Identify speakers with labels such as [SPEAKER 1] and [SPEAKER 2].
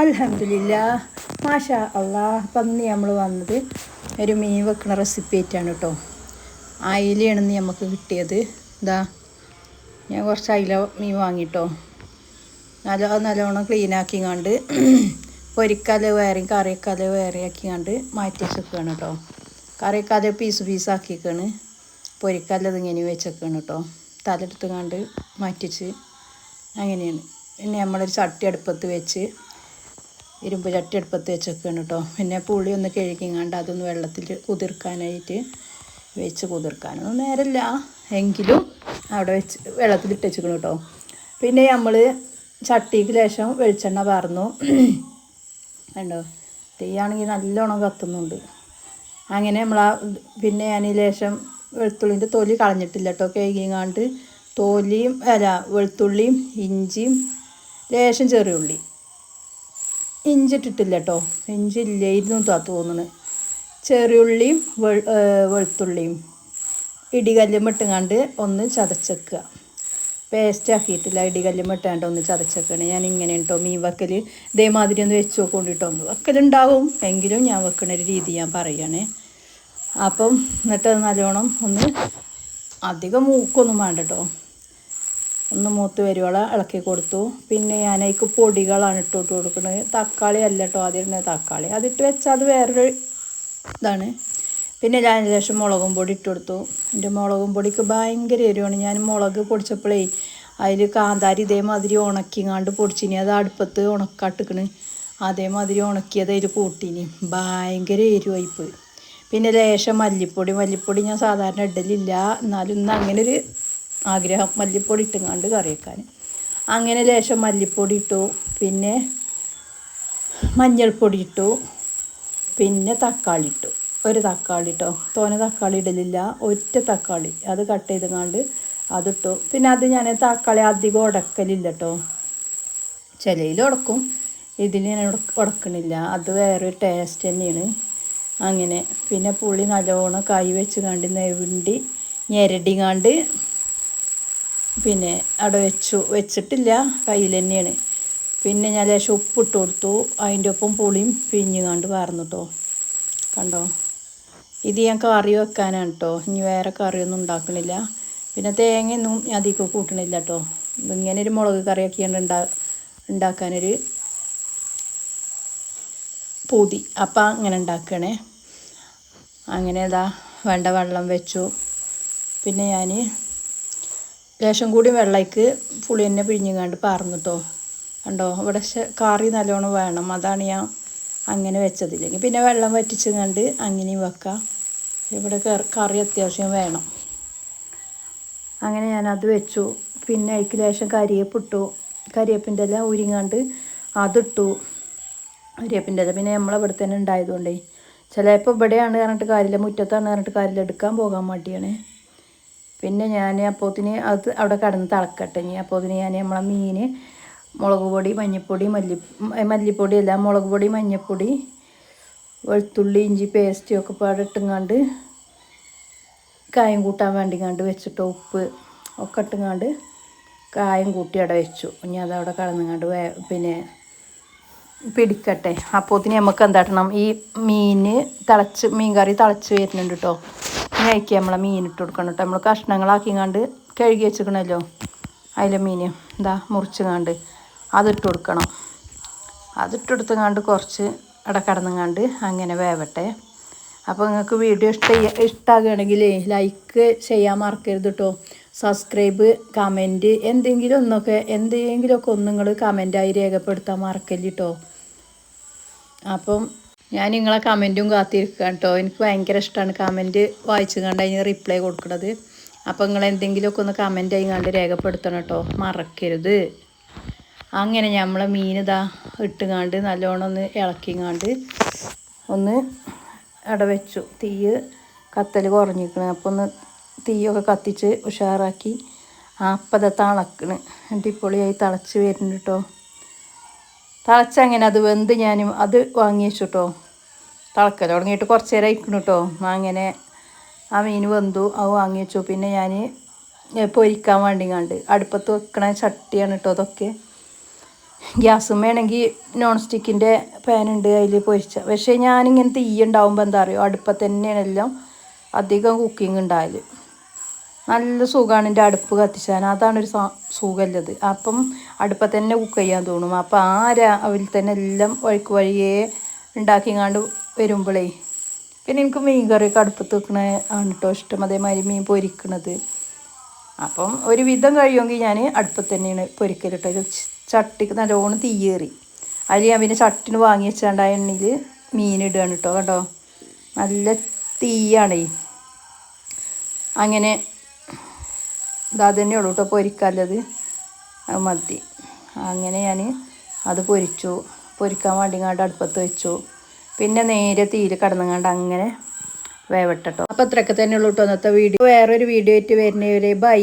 [SPEAKER 1] അൽഹംദുലില്ലാ മാഷാ അള്ളാഹ്. അപ്പം ഇന്ന് നമ്മൾ വന്നത് ഒരു മീൻ വെക്കുന്ന റെസിപ്പി ആയിട്ടാണ് കേട്ടോ. അയിലയാണ് നമുക്ക് കിട്ടിയത്. ഇതാ ഞാൻ കുറച്ച് അയില മീൻ വാങ്ങിട്ടോ. നല്ലോണം ക്ലീനാക്കി കണ്ട് പൊരിക്കാതെ വേറെയും കറിയൊക്കെ വേറെ ആക്കിക്കാണ്ട് മാറ്റി വെച്ചേക്കാണ് കേട്ടോ. കറിയൊക്കെ പീസാക്കിക്കാണ്. പൊരിക്കാല്ലത് ഇങ്ങനെ വെച്ചേക്കാണ് കേട്ടോ. തലെടുത്ത് കണ്ട് മാറ്റിച്ച് അങ്ങനെയാണ്. പിന്നെ നമ്മളൊരു ചട്ടി അടുപ്പത്ത് വെച്ച് ഇരുമ്പ് ചട്ടി അടുപ്പത്ത് വെച്ചേക്കാണ് കേട്ടോ. പിന്നെ പുളി ഒന്ന് കഴുകിങ്ങാണ്ട് അതൊന്ന് വെള്ളത്തിൽ കുതിർക്കാനായിട്ട് വെച്ച് കുതിർക്കാനൊന്നും നേരമില്ല എങ്കിലും അവിടെ വെച്ച് വെള്ളത്തിലിട്ട് വെച്ചിക്കണം കേട്ടോ. പിന്നെ നമ്മൾ ചട്ടിക്ക് ലേശം വെളിച്ചെണ്ണ പാർന്നു. കണ്ടോ, തീയാണെങ്കിൽ നല്ലോണം കത്തുന്നുണ്ട്. അങ്ങനെ പിന്നെ ഞാൻ ലേശം വെളുത്തുള്ളിൻ്റെ തൊലി കളഞ്ഞിട്ടില്ല കേട്ടോ. കഴുകിങ്ങാണ്ട് വെളുത്തുള്ളിയും ഇഞ്ചിയും ലേശം ചെറിയ ഉള്ളി, ഇഞ്ചി ഇട്ടിട്ടില്ല കേട്ടോ. ഇഞ്ചി ഇല്ലായിരുന്നു തോന്നുന്നു. ചെറിയുള്ളിയും വെളുത്തുള്ളിയും ഇടികല്ലും ഇട്ടുങ്ങാണ്ട് ഒന്ന് ചതച്ചെക്കുക. പേസ്റ്റ് ആക്കിയിട്ടില്ല, ഇടികല്ലും ഇട്ടാണ്ട് ഒന്ന് ചതച്ചെക്കണം. ഞാൻ ഇങ്ങനെ കേട്ടോ മീൻ വെക്കൽ ഇതേമാതിരി ഒന്ന് വെച്ച് നോക്കൊണ്ടിട്ടോ. വെക്കലുണ്ടാവും എങ്കിലും ഞാൻ വെക്കണ ഒരു രീതി ഞാൻ പറയുകയാണേ. അപ്പം എന്നിട്ട് നല്ലോണം ഒന്ന് അധികം മൂക്കൊന്നും വേണ്ട കേട്ടോ. ഒന്ന് മൂത്ത് വരുവോളം ഇളക്കി കൊടുത്തു. പിന്നെ ഞാൻ അതിക്ക് പൊടികളാണ് ഇട്ട് കൊടുക്കുന്നത്. തക്കാളി അല്ല കേട്ടോ ആദ്യം തക്കാളി അതിട്ട് വെച്ചാൽ അത് വേറൊരു ഇതാണ്. പിന്നെ ഞാൻ ശേഷം മുളകും പൊടി ഇട്ട് കൊടുത്തു. എൻ്റെ മുളകും പൊടിക്ക് ഭയങ്കര എരിവാണ്. ഞാൻ മുളക് പൊടിച്ചപ്പോഴേ അതിൽ കാന്താരി ഇതേമാതിരി ഉണക്കിങ്ങാണ്ട് പൊടിച്ചിനി. അത് അടുപ്പത്ത് ഉണക്കാട്ടിക്കണ്. അതേമാതിരി ഉണക്കിയത് അതിൽ കൂട്ടിനി. ഭയങ്കര എരിവായിപ്പോയി. പിന്നെ ലേശം മല്ലിപ്പൊടി ഞാൻ സാധാരണ ഇടലില്ല, എന്നാലും ഇന്ന് അങ്ങനെ ഒരു ആഗ്രഹം മല്ലിപ്പൊടി ഇട്ടുങ്ങാണ്ട് കറി വെക്കാൻ. അങ്ങനെ ലേശം മല്ലിപ്പൊടി ഇട്ടു. പിന്നെ മഞ്ഞൾപ്പൊടി ഇട്ടു. പിന്നെ തക്കാളി ഇട്ടു. ഒരു തക്കാളി ഇട്ടോ, തോനെ തക്കാളി ഇടലില്ല, ഒറ്റ തക്കാളി അത് കട്ട് ചെയ്തുങ്ങാണ്ട് അതിട്ടു. പിന്നെ അത് ഞാൻ തക്കാളി അധികം ഉടക്കലില്ല കേട്ടോ. ചിലയിൽ ഉടക്കും, ഇതിൽ ഞാൻ ഉടക്കണില്ല. അത് വേറൊരു ടേസ്റ്റ് തന്നെയാണ്. അങ്ങനെ പിന്നെ പുളി നല്ലോണം കൈ വെച്ച് കണ്ട് ഞെരടിങ്ങാണ്ട് പിന്നെ അവിടെ വെച്ചിട്ടില്ല, കയ്യിൽ തന്നെയാണ്. പിന്നെ ഞാൻ ലേശം ഉപ്പിട്ട് കൊടുത്തു. അതിൻ്റെ ഒപ്പം പുളിയും പിഴിഞ്ഞുകൊണ്ട് പാർന്നു കേട്ടോ. കണ്ടോ, ഇത് ഞാൻ കറി വെക്കാനാണ് കേട്ടോ. ഇനി വേറെ കറിയൊന്നും ഉണ്ടാക്കണില്ല. പിന്നെ തേങ്ങയൊന്നും അധികം കൂട്ടണില്ല കേട്ടോ. ഇങ്ങനെ ഒരു മുളക് കറിയൊക്കെയാണ് ഉണ്ടാക്കാനൊരു പൂതി. അപ്പം അങ്ങനെ ഉണ്ടാക്കണേ. അങ്ങനെ വേണ്ട വെള്ളം വെച്ചു. പിന്നെ ഞാൻ ലേശം കൂടി വെള്ളയ്ക്ക് പുളി തന്നെ പിഴിഞ്ഞുകൊണ്ട് പാർന്നു കേട്ടോ. കണ്ടോ, ഇവിടെ കറി നല്ലോണം വേണം, അതാണ് ഞാൻ അങ്ങനെ വെച്ചതില്ലെങ്കിൽ പിന്നെ വെള്ളം വറ്റിച്ചുകൊണ്ട് അങ്ങനെയും വെക്കാം. ഇവിടെ കറി അത്യാവശ്യം വേണം. അങ്ങനെ ഞാനത് വെച്ചു. പിന്നെ അതിക്ക് ലേശം കരിവേപ്പിൻ്റെ ഇല ഉരിങ്ങാണ്ട് അതിട്ടു. കരിവേപ്പിൻ്റെ ഇല പിന്നെ നമ്മളിവിടെ തന്നെ ഉണ്ടായതുകൊണ്ടേ ചിലപ്പോൾ ഇവിടെയാണ് പറഞ്ഞിട്ട് കാര്യമില്ല, മുറ്റത്താണ് പറഞ്ഞിട്ട് കാര്യമില്ല, എടുക്കാൻ പോകാൻ മടിയാണ്. പിന്നെ ഞാൻ അപ്പോത്തിന് അത് അവിടെ കിടന്ന് തിളക്കട്ടെ. അപ്പോത്തിന് ഞാൻ നമ്മളെ മീൻ മുളക് പൊടി മല്ലിപ്പൊടി അല്ല മുളക് പൊടി മഞ്ഞൾപ്പൊടി വെളുത്തുള്ളി ഇഞ്ചി പേസ്റ്റും ഒക്കെ പാടെ ഇട്ടുങ്ങാണ്ട് കായം കൂട്ടാൻ വേണ്ടിങ്ങാണ്ട് വെച്ചിട്ടോ. ഉപ്പ് ഒക്കെ ഇട്ടുങ്ങാണ്ട് കായം കൂട്ടി അവിടെ വെച്ചു. ഇനി അതവിടെ കിടന്നുങ്ങാണ്ട് പിന്നെ പിടിക്കട്ടെ. അപ്പോത്തിന് നമുക്ക് എന്താട്ടണം, ഈ മീൻ കറി തിളച്ച് വരുന്നുണ്ട് കേട്ടോ. ഇനി അയക്കി നമ്മളെ മീൻ ഇട്ട് കൊടുക്കണം കേട്ടോ. നമ്മൾ കഷ്ണങ്ങളാക്കിങ്ങാണ്ട് കഴുകി വെച്ചിക്കണല്ലോ അതിലെ മീൻ മുറിച്ചുങ്ങാണ്ട് അതിട്ട് കൊടുക്കണം. അതിട്ട് കൊടുത്തുങ്ങാണ്ട് കുറച്ച് അവിടെ കിടന്നുങ്ങാണ്ട് അങ്ങനെ വേവട്ടെ. അപ്പോൾ നിങ്ങൾക്ക് വീഡിയോ ഇഷ്ടമാകുകയാണെങ്കിൽ ലൈക്ക് ചെയ്യാൻ മറക്കരുത് കേട്ടോ. സബ്സ്ക്രൈബ് കമൻറ്റ് എന്തെങ്കിലുമൊക്കെ ഒന്ന് നിങ്ങൾ കമൻറ്റായി രേഖപ്പെടുത്താൻ മറക്കല്ല കേട്ടോ. അപ്പം ഞാൻ നിങ്ങളെ കമൻറ്റും കാത്തിരിക്കാം കേട്ടോ. എനിക്ക് ഭയങ്കര ഇഷ്ടമാണ് കമൻറ്റ് വായിച്ചു കണ്ട് അതിന് റിപ്ലൈ കൊടുക്കുന്നത്. അപ്പോൾ നിങ്ങൾ എന്തെങ്കിലുമൊക്കെ ഒന്ന് കമൻറ്റ് ആയിങ്ങാണ്ട് രേഖപ്പെടുത്തണം കേട്ടോ, മറക്കരുത്. അങ്ങനെ നമ്മളെ മീൻ ഇട്ടുങ്ങാണ്ട് നല്ലോണം ഒന്ന് ഇളക്കിങ്ങാണ്ട് ഒന്ന് അവിടെ വെച്ചു. കത്തൽ കുറഞ്ഞിരിക്കണം. അപ്പോൾ ഒന്ന് തീയൊക്കെ കത്തിച്ച് ഉഷാറാക്കി അപ്പം തിളക്കണ്. അടിപൊളിയായി തിളച്ച് വരുന്നുണ്ട് കേട്ടോ. തിളച്ചങ്ങനെ അത് വെന്ത് ഞാനും അത് വാങ്ങി വെച്ചു കേട്ടോ. തിളക്കൽ തുടങ്ങിയിട്ട് കുറച്ച് നേരം ആയിക്കണം കേട്ടോ. അങ്ങനെ ആ മീൻ വെന്തു, അത് വാങ്ങി വെച്ചു. പിന്നെ ഞാൻ പൊരിക്കാൻ വേണ്ടിങ്ങാണ്ട് അടുപ്പത്ത് വെക്കണ ചട്ടിയാണ് കേട്ടോ അതൊക്കെ. ഗ്യാസുമ്മേണെങ്കിൽ നോൺ സ്റ്റിക്കിൻ്റെ പാനുണ്ട്, അതിൽ പൊരിച്ച. പക്ഷേ ഞാനിങ്ങനെ തീ ഉണ്ടാവുമ്പോൾ എന്താ അറിയോ, അടുപ്പത്ത് തന്നെയാണ് എല്ലാം അധികം കുക്കിംഗ് ഉണ്ടായാൽ. നല്ല സുഖമാണ് എൻ്റെ അടുപ്പ് കത്തിച്ചാൻ, അതാണൊരു സുഖമുള്ളത്. അപ്പം അടുപ്പത്ത് തന്നെ കുക്ക് ചെയ്യാൻ തോന്നും. അപ്പം ആ രാവിലെ തന്നെ എല്ലാം വഴിക്ക് വഴിയേ ഉണ്ടാക്കിങ്ങാണ്ട് വരുമ്പോഴേ, പിന്നെ എനിക്ക് മീൻ കറിയൊക്കെ അടുപ്പത്ത് വെക്കണ ആണ് കേട്ടോ ഇഷ്ടം. അതേമാതിരി മീൻ പൊരിക്കണത്. അപ്പം ഒരു വിധം കഴിയുമെങ്കിൽ ഞാൻ അടുപ്പത്ത് തന്നെയാണ് പൊരിക്കൽ കേട്ടോ. ഒരു ചട്ടിക്ക് നല്ലോണം തീയേറി അതിൽ ഞാൻ പിന്നെ ചട്ടിന് വാങ്ങി വെച്ചാണ്ട് ആ എണ്ണയിൽ മീൻ ഇടുകയാണ് കേട്ടോ. കേട്ടോ നല്ല തീയാണേ. അങ്ങനെ ഇതാ തന്നെയുള്ളൂ കേട്ടോ പൊരിക്കാനുള്ളത്, അത് മതി. അങ്ങനെ ഞാൻ അത് പൊരിക്കാൻ വേണ്ടിങ്ങാണ്ട് അടുപ്പത്ത് വെച്ചു. പിന്നെ നേരെ തീയിൽ കടന്നങ്ങാണ്ട് അങ്ങനെ വേവട്ടോ. അപ്പോൾ അത്രയൊക്കെ തന്നെയുള്ളൂ കേട്ടോ ഇന്നത്തെ വീഡിയോ. വേറൊരു വീഡിയോ ആയിട്ട് വരുന്നവരെ ബൈ.